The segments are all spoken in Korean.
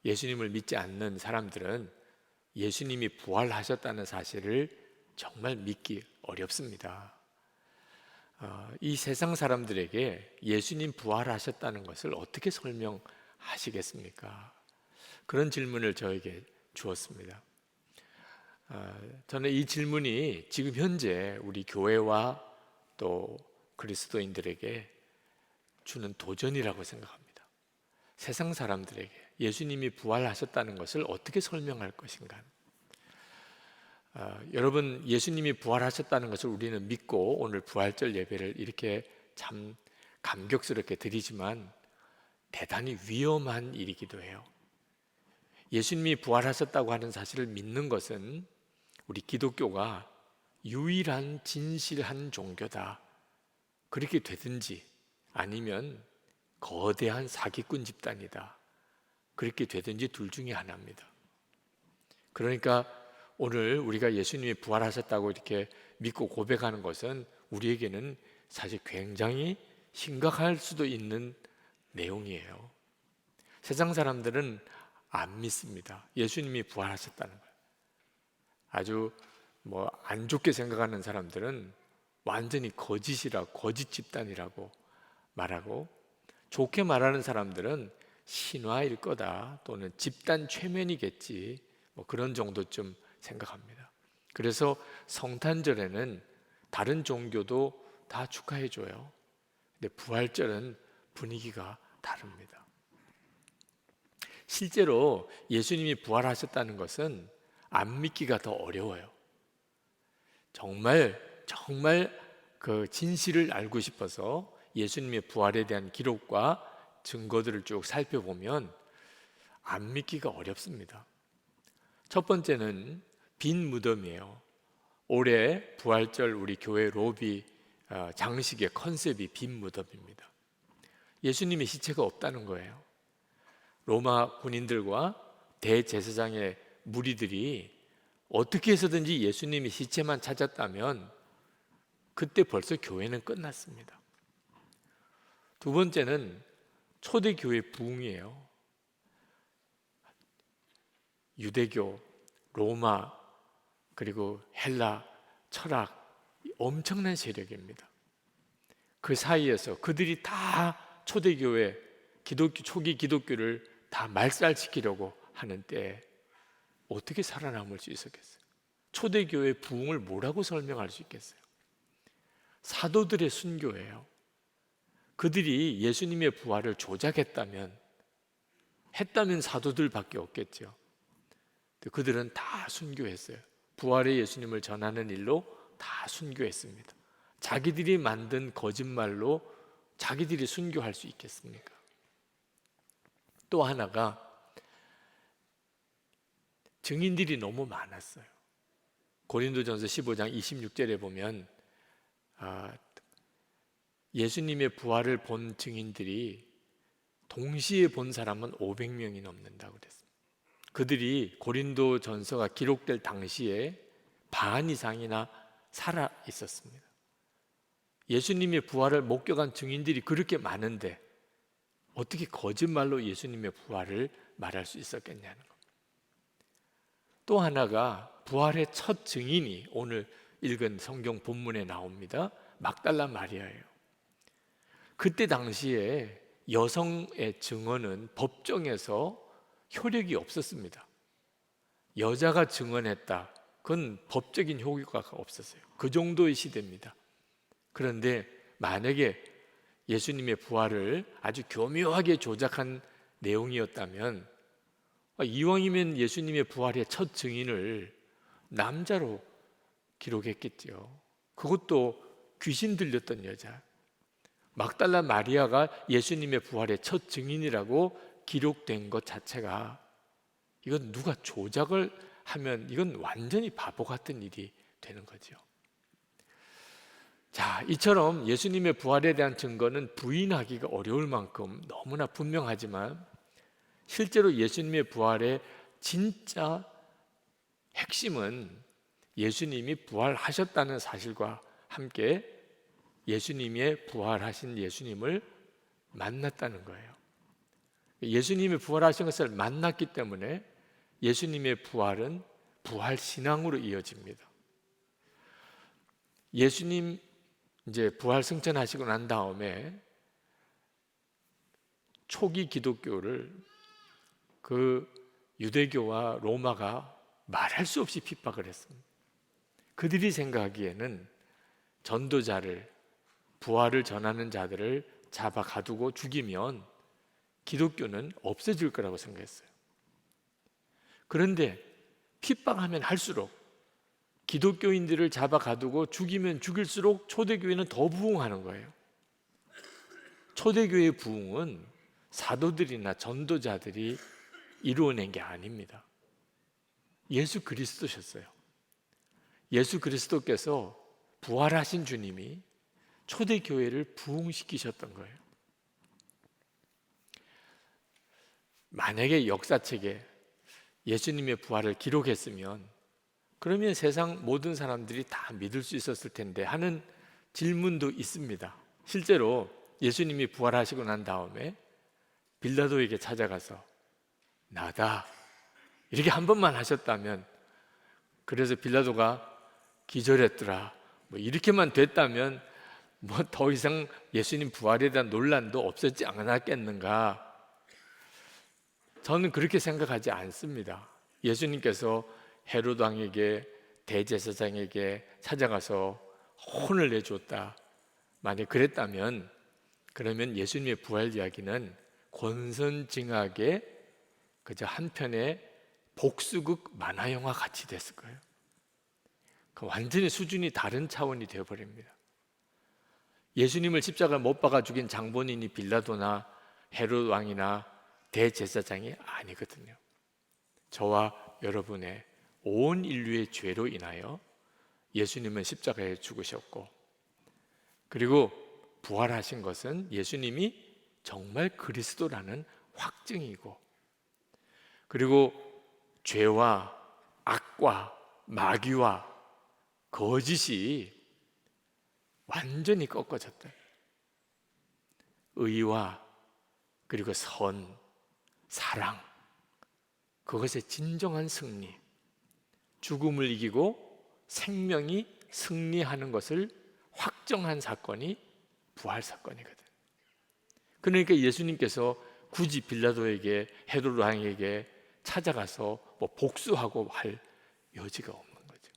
예수님을 믿지 않는 사람들은 예수님이 부활하셨다는 사실을 정말 믿기 어렵습니다. 이 세상 사람들에게 예수님 부활하셨다는 것을 어떻게 설명하시겠습니까? 그런 질문을 저에게 주었습니다. 저는 이 질문이 지금 현재 우리 교회와 또 그리스도인들에게 주는 도전이라고 생각합니다. 세상 사람들에게 예수님이 부활하셨다는 것을 어떻게 설명할 것인가? 여러분, 예수님이 부활하셨다는 것을 우리는 믿고 오늘 부활절 예배를 이렇게 참 감격스럽게 드리지만 대단히 위험한 일이기도 해요. 예수님이 부활하셨다고 하는 사실을 믿는 것은 우리 기독교가 유일한 진실한 종교다, 그렇게 되든지 아니면 거대한 사기꾼 집단이다, 그렇게 되든지 둘 중에 하나입니다. 그러니까 오늘 우리가 예수님이 부활하셨다고 이렇게 믿고 고백하는 것은 우리에게는 사실 굉장히 심각할 수도 있는 내용이에요. 세상 사람들은 안 믿습니다. 예수님이 부활하셨다는 걸. 아주 안 좋게 생각하는 사람들은 완전히 거짓이라고, 거짓 집단이라고 말하고, 좋게 말하는 사람들은 신화일 거다 또는 집단 최면이겠지, 그런 정도쯤 생각합니다. 그래서 성탄절에는 다른 종교도 다 축하해줘요. 근데 부활절은 분위기가 다릅니다. 실제로 예수님이 부활하셨다는 것은 안 믿기가 더 어려워요. 정말 그 진실을 알고 싶어서 예수님의 부활에 대한 기록과 증거들을 쭉 살펴보면 안 믿기가 어렵습니다. 첫 번째는 빈 무덤이에요. 올해 부활절 우리 교회 로비 장식의 컨셉이 빈 무덤입니다. 예수님의 시체가 없다는 거예요. 로마 군인들과 대제사장의 무리들이 어떻게 해서든지 예수님의 시체만 찾았다면 그때 벌써 교회는 끝났습니다. 두 번째는 초대교회 부흥이에요. 유대교, 로마, 그리고 헬라, 철학, 엄청난 세력입니다. 그 사이에서 그들이 다 초대교회, 초기 기독교를 다 말살시키려고 하는 때에 어떻게 살아남을 수 있었겠어요? 초대교회 부흥을 뭐라고 설명할 수 있겠어요? 사도들의 순교예요. 그들이 예수님의 부활을 조작했다면 사도들밖에 없겠죠. 그들은 다 순교했어요. 부활의 예수님을 전하는 일로 다 순교했습니다. 자기들이 만든 거짓말로 자기들이 순교할 수 있겠습니까? 또 하나가 증인들이 너무 많았어요. 고린도전서 15장 26절에 보면 예수님의 부활을 본 증인들이 동시에 본 사람은 500명이 넘는다고 그랬습니다. 그들이 고린도전서가 기록될 당시에 반 이상이나 살아 있었습니다. 예수님의 부활을 목격한 증인들이 그렇게 많은데 어떻게 거짓말로 예수님의 부활을 말할 수 있었겠냐는 겁니다. 또 하나가 부활의 첫 증인이 오늘 읽은 성경 본문에 나옵니다. 막달라 마리아예요. 그때 당시에 여성의 증언은 법정에서 효력이 없었습니다. 여자가 증언했다, 그건 법적인 효과가 없었어요. 그 정도의 시대입니다. 그런데 만약에 예수님의 부활을 아주 교묘하게 조작한 내용이었다면 이왕이면 예수님의 부활의 첫 증인을 남자로 기록했겠죠. 그것도 귀신 들렸던 여자. 막달라 마리아가 예수님의 부활의 첫 증인이라고 기록된 것 자체가, 이건 누가 조작을 하면 이건 완전히 바보 같은 일이 되는 거죠. 자, 이처럼 예수님의 부활에 대한 증거는 부인하기가 어려울 만큼 너무나 분명하지만 실제로 예수님의 부활의 진짜 핵심은 예수님이 부활하셨다는 사실과 함께 예수님의 부활하신 예수님을 만났다는 거예요. 예수님이 부활하신 것을 만났기 때문에 예수님의 부활은 부활 신앙으로 이어집니다. 예수님 이제 부활 승천하시고 난 다음에 초기 기독교를 그 유대교와 로마가 말할 수 없이 핍박을 했습니다. 그들이 생각하기에는 전도자를, 부활을 전하는 자들을 잡아 가두고 죽이면 기독교는 없어질 거라고 생각했어요. 그런데 핍박하면 할수록, 기독교인들을 잡아 가두고 죽이면 죽일수록 초대교회는 더 부흥하는 거예요. 초대교회의 부흥은 사도들이나 전도자들이 이루어낸 게 아닙니다. 예수 그리스도셨어요. 예수 그리스도께서 부활하신 주님이 초대교회를 부흥시키셨던 거예요. 만약에 역사책에 예수님의 부활을 기록했으면 그러면 세상 모든 사람들이 다 믿을 수 있었을 텐데 하는 질문도 있습니다. 실제로 예수님이 부활하시고 난 다음에 빌라도에게 찾아가서 나다 이렇게 한 번만 하셨다면, 그래서 빌라도가 기절했더라 뭐 이렇게만 됐다면 뭐 더 이상 예수님 부활에 대한 논란도 없었지 않았겠는가? 저는 그렇게 생각하지 않습니다. 예수님께서 헤롯 왕에게, 대제사장에게 찾아가서 혼을 내줬다, 만약 그랬다면 그러면 예수님의 부활 이야기는 권선징악의 그저 한편의 복수극 만화 영화 같이 됐을 거예요. 완전히 수준이 다른 차원이 되어버립니다. 예수님을 십자가에 못 박아 죽인 장본인이 빌라도나 헤롯 왕이나 대제사장이 아니거든요. 저와 여러분의 온 인류의 죄로 인하여 예수님은 십자가에 죽으셨고, 그리고 부활하신 것은 예수님이 정말 그리스도라는 확증이고, 그리고 죄와 악과 마귀와 거짓이 완전히 꺾어졌다. 의와 그리고 선, 사랑, 그것의 진정한 승리, 죽음을 이기고 생명이 승리하는 것을 확정한 사건이 부활 사건이거든. 그러니까 예수님께서 굳이 빌라도에게, 헤롯 왕에게 찾아가서 뭐 복수하고 할 여지가 없는 거죠.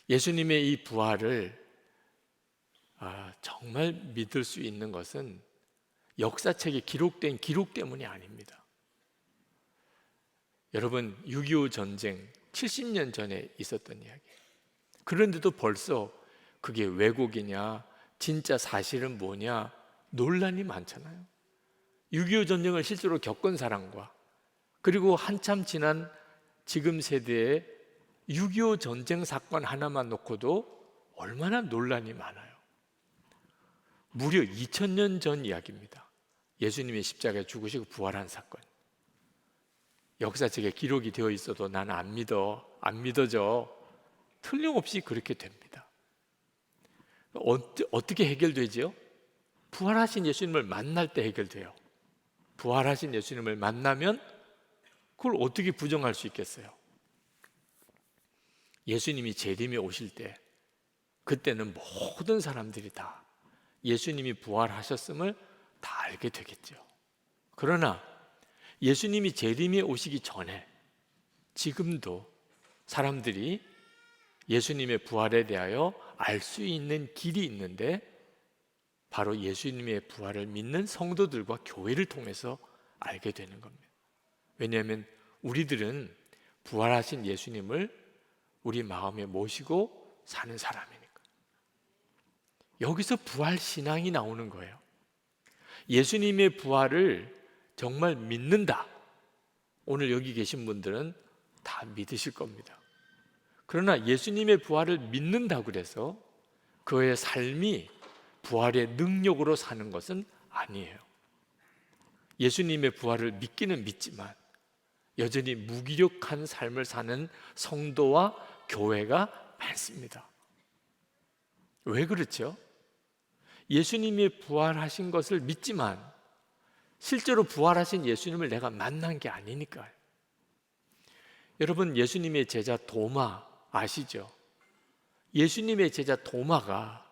예수님의 이 부활을 정말 믿을 수 있는 것은 역사책에 기록된 기록 때문이 아닙니다. 여러분, 6.25 전쟁 70년 전에 있었던 이야기예요. 그런데도 벌써 그게 왜곡이냐, 진짜 사실은 뭐냐 논란이 많잖아요. 6.25 전쟁을 실제로 겪은 사람과, 그리고 한참 지난 지금 세대의 6.25 전쟁 사건 하나만 놓고도 얼마나 논란이 많아요. 무려 2000년 전 이야기입니다. 예수님이 십자가에 죽으시고 부활한 사건. 역사책에 기록이 되어 있어도 나는 안 믿어져. 틀림없이 그렇게 됩니다. 어떻게 해결되죠? 부활하신 예수님을 만날 때 해결돼요. 부활하신 예수님을 만나면 그걸 어떻게 부정할 수 있겠어요? 예수님이 재림에 오실 때, 그때는 모든 사람들이 다 예수님이 부활하셨음을 다 알게 되겠죠. 그러나 예수님이 재림에 오시기 전에 지금도 사람들이 예수님의 부활에 대하여 알 수 있는 길이 있는데, 바로 예수님의 부활을 믿는 성도들과 교회를 통해서 알게 되는 겁니다. 왜냐하면 우리들은 부활하신 예수님을 우리 마음에 모시고 사는 사람이니까. 여기서 부활 신앙이 나오는 거예요. 예수님의 부활을 정말 믿는다. 오늘 여기 계신 분들은 다 믿으실 겁니다. 그러나 예수님의 부활을 믿는다고 그래서 그의 삶이 부활의 능력으로 사는 것은 아니에요. 예수님의 부활을 믿기는 믿지만 여전히 무기력한 삶을 사는 성도와 교회가 많습니다. 왜 그렇죠? 예수님이 부활하신 것을 믿지만 실제로 부활하신 예수님을 내가 만난 게 아니니까요. 여러분, 예수님의 제자 도마 아시죠? 예수님의 제자 도마가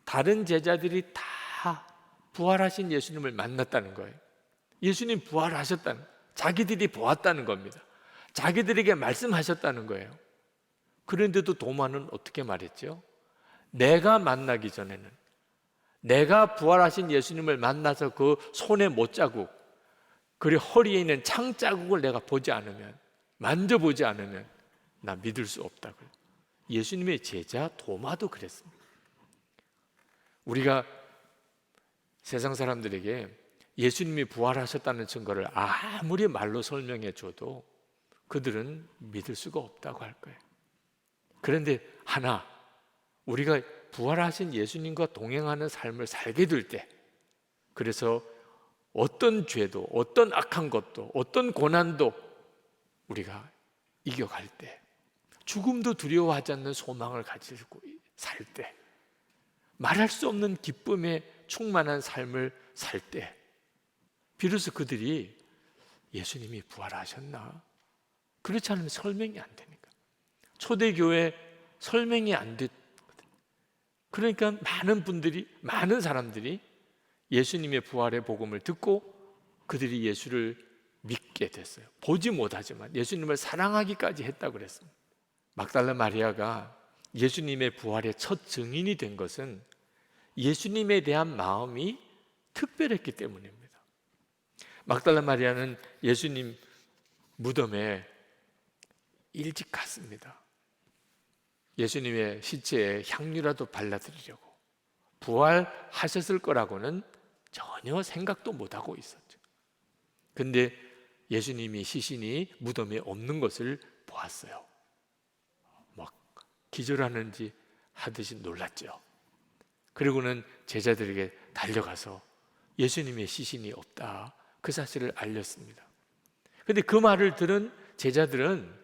다른 제자들이 다 부활하신 예수님을 만났다는 거예요. 예수님 부활하셨다는, 자기들이 보았다는 겁니다. 자기들에게 말씀하셨다는 거예요. 그런데도 도마는 어떻게 말했죠? 내가 만나기 전에는, 내가 부활하신 예수님을 만나서 그 손의 못자국, 그리고 허리에 있는 창자국을 내가 보지 않으면, 만져보지 않으면 나 믿을 수 없다고요. 예수님의 제자 도마도 그랬습니다. 우리가 세상 사람들에게 예수님이 부활하셨다는 증거를 아무리 말로 설명해 줘도 그들은 믿을 수가 없다고 할 거예요. 그런데 하나, 우리가 부활하신 예수님과 동행하는 삶을 살게 될 때, 그래서 어떤 죄도, 어떤 악한 것도, 어떤 고난도 우리가 이겨갈 때, 죽음도 두려워하지 않는 소망을 가지고 살 때, 말할 수 없는 기쁨에 충만한 삶을 살 때, 비로소 그들이 예수님이 부활하셨나? 그렇지 않으면 설명이 안 되니까. 초대교회 설명이 안 됐. 그러니까 많은 사람들이 예수님의 부활의 복음을 듣고 그들이 예수를 믿게 됐어요. 보지 못하지만 예수님을 사랑하기까지 했다고 그랬습니다. 막달라 마리아가 예수님의 부활의 첫 증인이 된 것은 예수님에 대한 마음이 특별했기 때문입니다. 막달라 마리아는 예수님 무덤에 일찍 갔습니다. 예수님의 시체에 향유라도 발라드리려고. 부활하셨을 거라고는 전혀 생각도 못하고 있었죠. 근데 예수님이 시신이 무덤에 없는 것을 보았어요. 막 기절하는지 하듯이 놀랐죠. 그리고는 제자들에게 달려가서 예수님의 시신이 없다, 그 사실을 알렸습니다. 근데 그 말을 들은 제자들은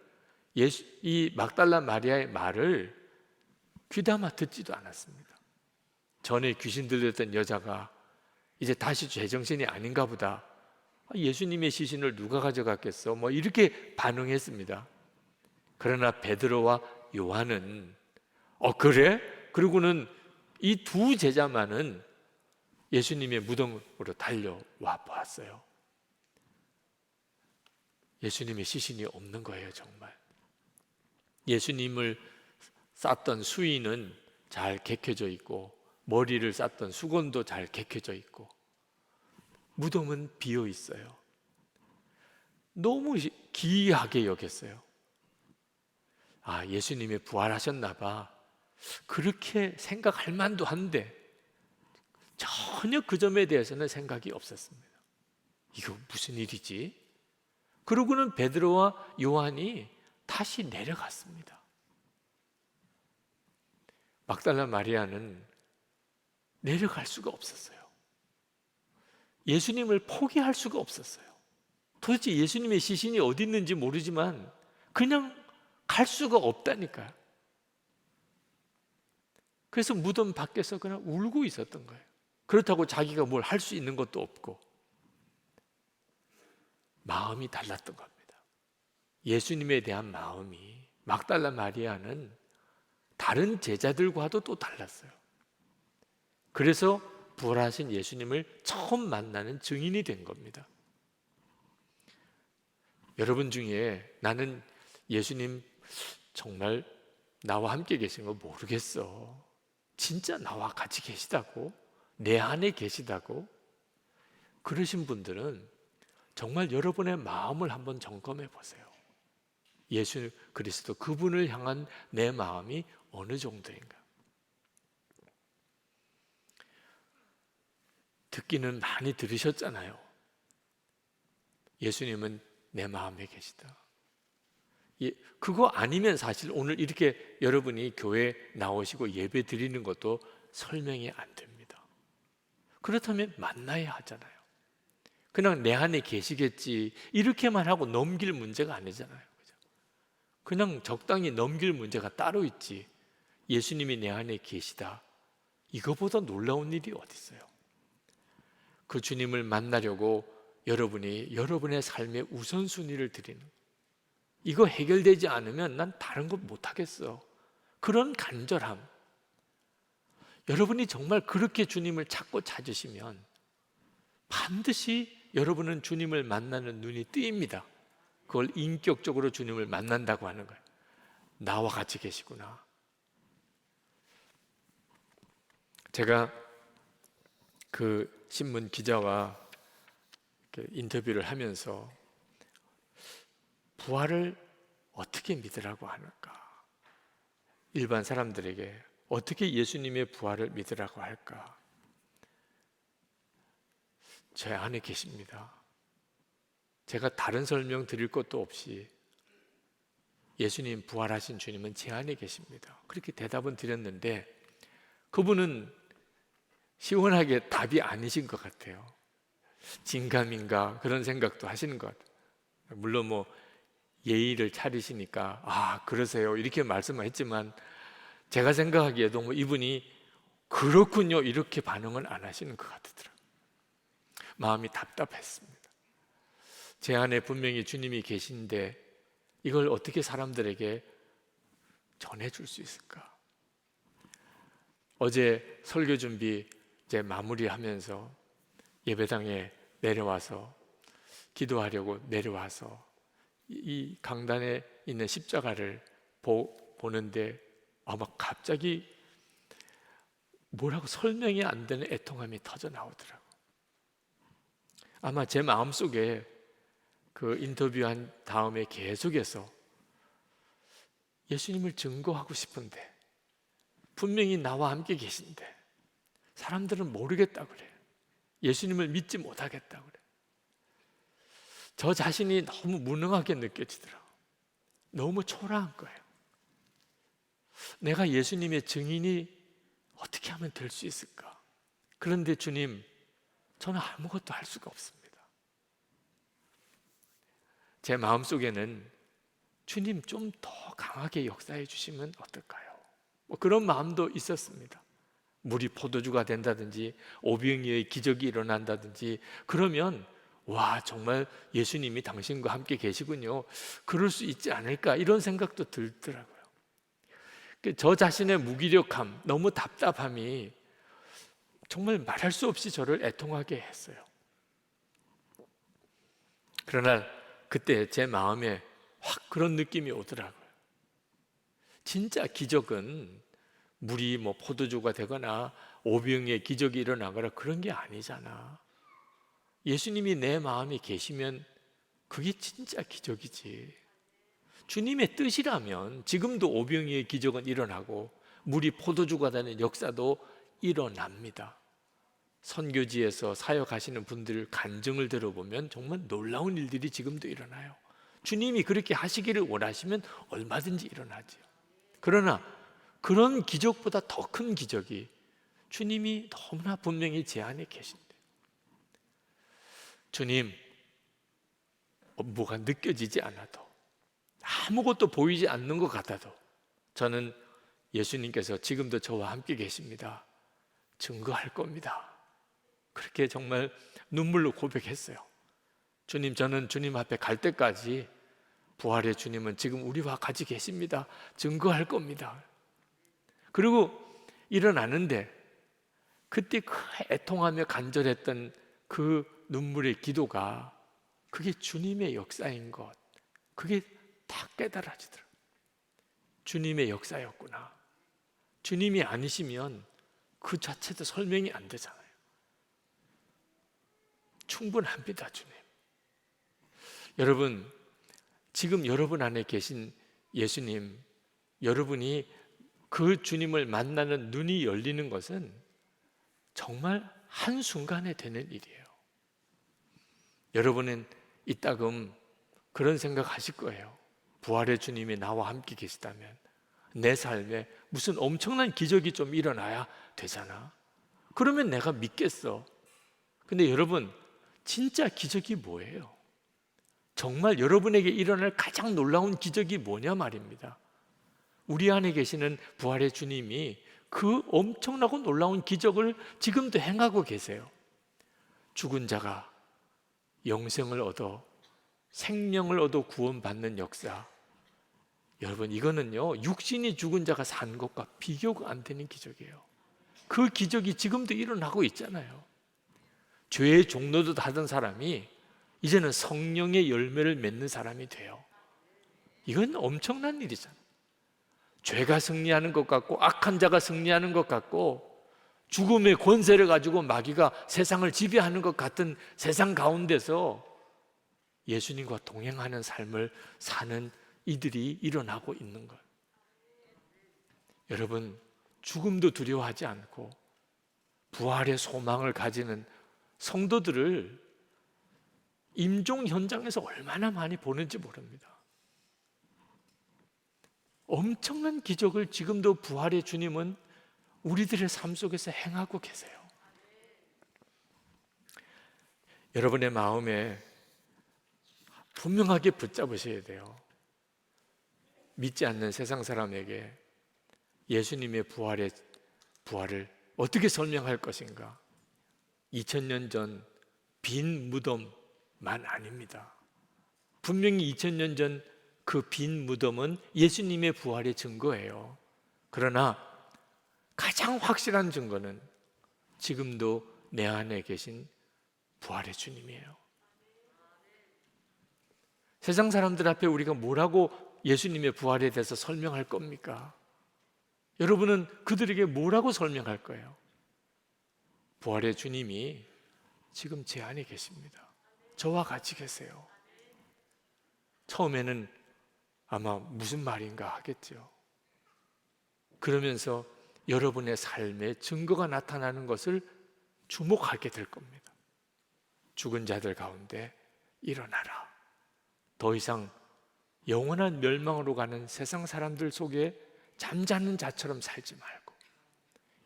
이 막달라 마리아의 말을 귀담아 듣지도 않았습니다. 전에 귀신 들렸던 여자가 이제 다시 제정신이 아닌가 보다, 예수님의 시신을 누가 가져갔겠어, 뭐 이렇게 반응했습니다. 그러나 베드로와 요한은 그래? 그리고는 이 두 제자만은 예수님의 무덤으로 달려와 보았어요. 예수님의 시신이 없는 거예요. 정말 예수님을 쌌던 수의는 잘 개켜져 있고, 머리를 쌌던 수건도 잘 개켜져 있고, 무덤은 비어 있어요. 너무 기이하게 여겼어요. 예수님이 부활하셨나 봐, 그렇게 생각할 만도 한데 전혀 그 점에 대해서는 생각이 없었습니다. 이거 무슨 일이지? 그러고는 베드로와 요한이 다시 내려갔습니다. 막달라 마리아는 내려갈 수가 없었어요. 예수님을 포기할 수가 없었어요. 도대체 예수님의 시신이 어디 있는지 모르지만 그냥 갈 수가 없다니까요. 그래서 무덤 밖에서 그냥 울고 있었던 거예요. 그렇다고 자기가 뭘 할 수 있는 것도 없고, 마음이 달랐던 겁니다. 예수님에 대한 마음이 막달라 마리아는 다른 제자들과도 또 달랐어요. 그래서 부활하신 예수님을 처음 만나는 증인이 된 겁니다. 여러분 중에 나는 예수님 정말 나와 함께 계신 거 모르겠어, 진짜 나와 같이 계시다고, 내 안에 계시다고, 그러신 분들은 정말 여러분의 마음을 한번 점검해 보세요. 예수 그리스도 그분을 향한 내 마음이 어느 정도인가? 듣기는 많이 들으셨잖아요. 예수님은 내 마음에 계시다. 그거 아니면 사실 오늘 이렇게 여러분이 교회에 나오시고 예배 드리는 것도 설명이 안 됩니다. 그렇다면 만나야 하잖아요. 그냥 내 안에 계시겠지 이렇게만 하고 넘길 문제가 아니잖아요. 그냥 적당히 넘길 문제가 따로 있지, 예수님이 내 안에 계시다, 이거보다 놀라운 일이 어디 있어요? 그 주님을 만나려고 여러분이 여러분의 삶의 우선순위를 드리는, 이거 해결되지 않으면 난 다른 것 못하겠어, 그런 간절함. 여러분이 정말 그렇게 주님을 찾고 찾으시면 반드시 여러분은 주님을 만나는 눈이 뜨입니다. 그걸 인격적으로 주님을 만난다고 하는 거예요. 나와 같이 계시구나. 제가 그 신문 기자와 인터뷰를 하면서 부활을 어떻게 믿으라고 하는가, 일반 사람들에게 어떻게 예수님의 부활을 믿으라고 할까, 제 안에 계십니다. 제가 다른 설명 드릴 것도 없이 예수님, 부활하신 주님은 제 안에 계십니다, 그렇게 대답은 드렸는데 그분은 시원하게 답이 아니신 것 같아요. 진감인가 그런 생각도 하시는 것 같아요. 물론 뭐 예의를 차리시니까 아 그러세요 이렇게 말씀을 했지만 제가 생각하기에도 뭐 이분이 그렇군요 이렇게 반응은 안 하시는 것 같더라고요. 마음이 답답했습니다. 제 안에 분명히 주님이 계신데 이걸 어떻게 사람들에게 전해줄 수 있을까? 어제 설교 준비 이제 마무리하면서 예배당에 내려와서 기도하려고 내려와서 이 강단에 있는 십자가를 보는데 아마 갑자기 뭐라고 설명이 안 되는 애통함이 터져 나오더라고요. 아마 제 마음속에 그 인터뷰한 다음에 계속해서 예수님을 증거하고 싶은데 분명히 나와 함께 계신데 사람들은 모르겠다 그래요. 예수님을 믿지 못하겠다 그래요. 저 자신이 너무 무능하게 느껴지더라고요. 너무 초라한 거예요. 내가 예수님의 증인이 어떻게 하면 될 수 있을까? 그런데 주님, 저는 아무것도 할 수가 없습니다. 제 마음속에는 주님 좀 더 강하게 역사해 주시면 어떨까요? 뭐 그런 마음도 있었습니다. 물이 포도주가 된다든지 오병이어의 기적이 일어난다든지 그러면 와 정말 예수님이 당신과 함께 계시군요, 그럴 수 있지 않을까 이런 생각도 들더라고요. 저 자신의 무기력함, 너무 답답함이 정말 말할 수 없이 저를 애통하게 했어요. 그러나 그때 제 마음에 확 그런 느낌이 오더라고요. 진짜 기적은 물이 뭐 포도주가 되거나 오병이의 기적이 일어나거나 그런 게 아니잖아. 예수님이 내 마음에 계시면 그게 진짜 기적이지. 주님의 뜻이라면 지금도 오병이의 기적은 일어나고 물이 포도주가 되는 역사도 일어납니다. 선교지에서 사역하시는 분들 간증을 들어보면 정말 놀라운 일들이 지금도 일어나요. 주님이 그렇게 하시기를 원하시면 얼마든지 일어나죠. 그러나 그런 기적보다 더 큰 기적이 주님이 너무나 분명히 제 안에 계신데, 주님 뭐가 느껴지지 않아도 아무것도 보이지 않는 것 같아도 저는 예수님께서 지금도 저와 함께 계십니다, 증거할 겁니다. 그렇게 정말 눈물로 고백했어요. 주님, 저는 주님 앞에 갈 때까지 부활의 주님은 지금 우리와 같이 계십니다, 증거할 겁니다. 그리고 일어나는데 그때 그 애통하며 간절했던 그 눈물의 기도가 그게 주님의 역사인 것, 그게 딱 깨달아지더라고요. 주님의 역사였구나. 주님이 아니시면 그 자체도 설명이 안 되잖아요. 충분합니다, 주님. 여러분, 지금 여러분 안에 계신 예수님, 여러분이 그 주님을 만나는 눈이 열리는 것은 정말 한순간에 되는 일이에요. 여러분은 이따금 그런 생각 하실 거예요. 부활의 주님이 나와 함께 계시다면 내 삶에 무슨 엄청난 기적이 좀 일어나야 되잖아. 그러면 내가 믿겠어. 근데 여러분, 진짜 기적이 뭐예요? 정말 여러분에게 일어날 가장 놀라운 기적이 뭐냐 말입니다. 우리 안에 계시는 부활의 주님이 그 엄청나고 놀라운 기적을 지금도 행하고 계세요. 죽은 자가 영생을 얻어 생명을 얻어 구원받는 역사, 여러분 이거는요 육신이 죽은 자가 산 것과 비교가 안 되는 기적이에요. 그 기적이 지금도 일어나고 있잖아요. 죄의 종노릇 하던 사람이 이제는 성령의 열매를 맺는 사람이 돼요. 이건 엄청난 일이잖아요. 죄가 승리하는 것 같고 악한 자가 승리하는 것 같고 죽음의 권세를 가지고 마귀가 세상을 지배하는 것 같은 세상 가운데서 예수님과 동행하는 삶을 사는 이들이 일어나고 있는 것. 여러분, 죽음도 두려워하지 않고 부활의 소망을 가지는 성도들을 임종 현장에서 얼마나 많이 보는지 모릅니다. 엄청난 기적을 지금도 부활의 주님은 우리들의 삶 속에서 행하고 계세요. 여러분의 마음에 분명하게 붙잡으셔야 돼요. 믿지 않는 세상 사람에게 예수님의 부활을 어떻게 설명할 것인가? 2000년 전 빈 무덤만 아닙니다. 분명히 2000년 전 그 빈 무덤은 예수님의 부활의 증거예요. 그러나 가장 확실한 증거는 지금도 내 안에 계신 부활의 주님이에요. 세상 사람들 앞에 우리가 뭐라고 예수님의 부활에 대해서 설명할 겁니까? 여러분은 그들에게 뭐라고 설명할 거예요? 부활의 주님이 지금 제 안에 계십니다. 저와 같이 계세요. 처음에는 아마 무슨 말인가 하겠죠. 그러면서 여러분의 삶에 증거가 나타나는 것을 주목하게 될 겁니다. 죽은 자들 가운데 일어나라. 더 이상 영원한 멸망으로 가는 세상 사람들 속에 잠자는 자처럼 살지 말고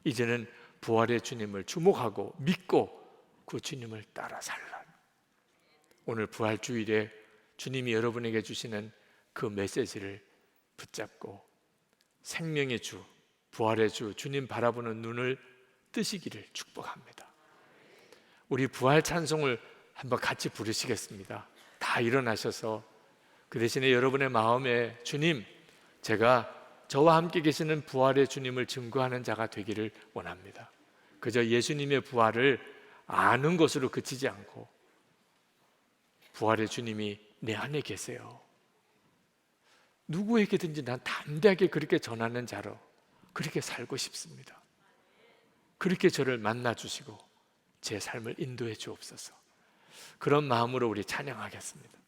이제는 부활의 주님을 주목하고 믿고 그 주님을 따라 살라. 오늘 부활주일에 주님이 여러분에게 주시는 그 메시지를 붙잡고 생명의 주, 부활의 주, 주님 바라보는 눈을 뜨시기를 축복합니다. 우리 부활 찬송을 한번 같이 부르시겠습니다. 다 일어나셔서 그 대신에 여러분의 마음에 주님, 제가 저와 함께 계시는 부활의 주님을 증거하는 자가 되기를 원합니다. 그저 예수님의 부활을 아는 것으로 그치지 않고 부활의 주님이 내 안에 계세요. 누구에게든지 난 담대하게 그렇게 전하는 자로 그렇게 살고 싶습니다. 그렇게 저를 만나 주시고 제 삶을 인도해 주옵소서. 그런 마음으로 우리 찬양하겠습니다.